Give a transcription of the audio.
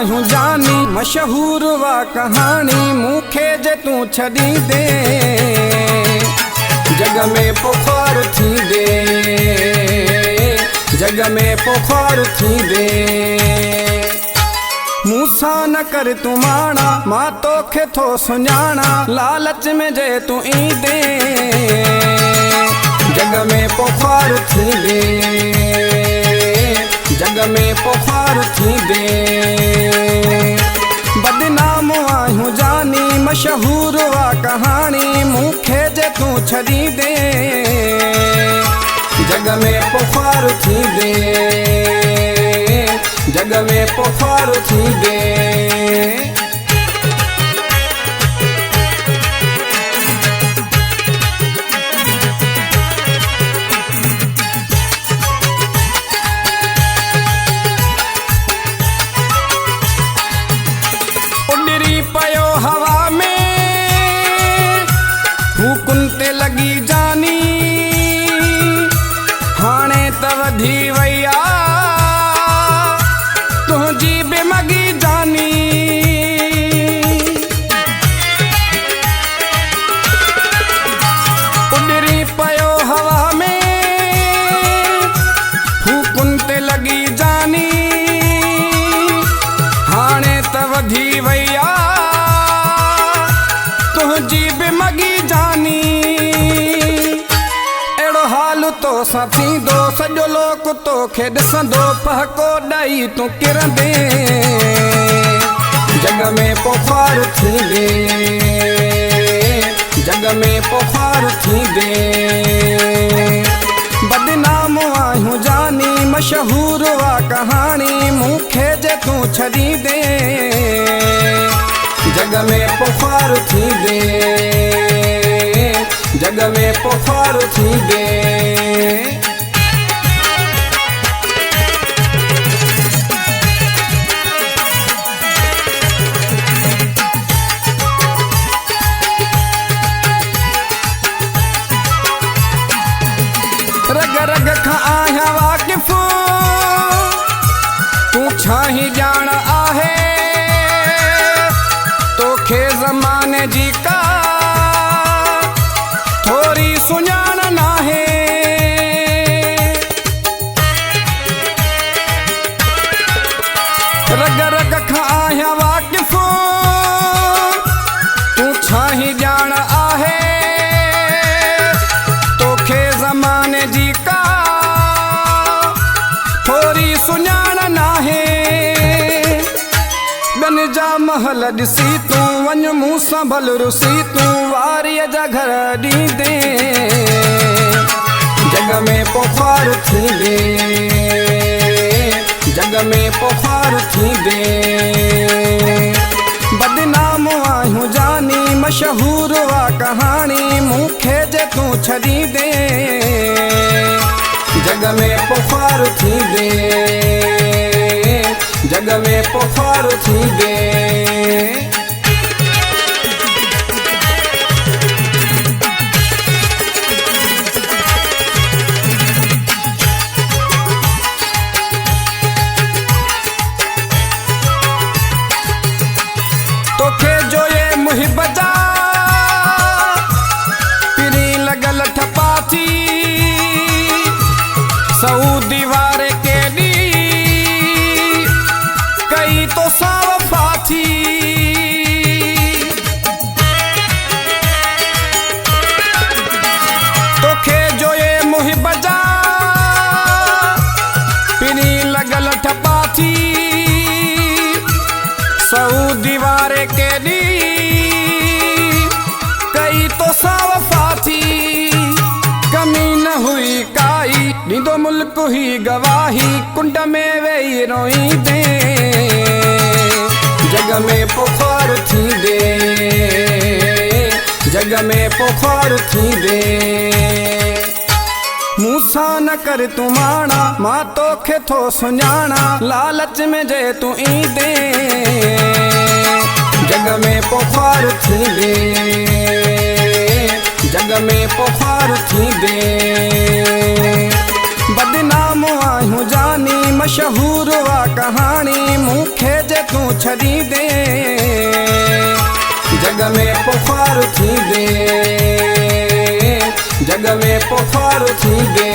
आहियूं जानी मशहूर वा कहानी मूंखे जे तूं छॾी दे जग में पुखार थी दे जग में पुखार थी दे मूंसां न कर तूं माणा मां तोखे थो सुञाणा लालच में जे तूं ईंदे जग में पुखार थी दे जग में पुखार थी दे बदनाम आहियूं जानी मशहूर वा कहानी मूंखे जे तूं छॾी दे जग में पुखार थी दे जग में पुखार थी दे पयो हवा में हुकुन ते लगी जानी हाणे त वधी वई आ तुंहिंजी बेमगी जानी उॾरी पयो हवा में हुकुन ते लगी जानी हाणे त वधी वई आ तुझी बेमगी जानी एड़ो हाल तो सां थींदो सॼो लोक तोखे ॾिसंदो पहको ॾेई तूं किरंदे जग में पुखार थी दे जग में पुखार थी दे बदनाम आहियूं जानी मशहूर वा कहानी मूंखे जे तूं छॾी दे जग में पुखार थी दे जग में पुखार थी दे रग रग खां आहियां वाकिफ़ तूं छा ही ॼाण आहे तोखे ज़माने जी का थोरी सुञाण नाहे रग रग खां आहियां वाकिफ़ तूं छा ही ॼाण आहे तोखे ज़माने जी का थोरी सुञाण नाहे ॿियनि जा महल ॾिसी तूं वञ मूंसां भल रुसी तूं वारीअ जा घर ॾींदे जग में पुखार थी दे जग में पुखार थी दे बदनाम आहियूं जानी मशहूर वा कहानी मूंखे जे तूं छॾी दे जग में पुखार थी दे जग में पुखार थी दे तोखे जो ये मुहिबत जा पिरी लगल ठपा थी सऊदी वारे के डी कई तो सावफा थी तोखे जो ये मुहिबत जा पिरी लगल ठपा थी सऊदी वारे के डी कई तो सावफा थी कमी न हुई काई ॾींदो मुल्क ही गवाही कुंड में वेही रोईंदे जग में पुखार थी दे जग में पुखार थी दे मूंसां न कर तूं माणा मां तोखे थो सुञाणा लालच में जे तूं ईंदे जग में पुखार थी दे जग में पुखार थी दे बदनाम आहियूं जानी मशहूर वा कहानी मूंखे जे तूं छॾींदे जग में पुखार थींदे जग में पुखार थींदे।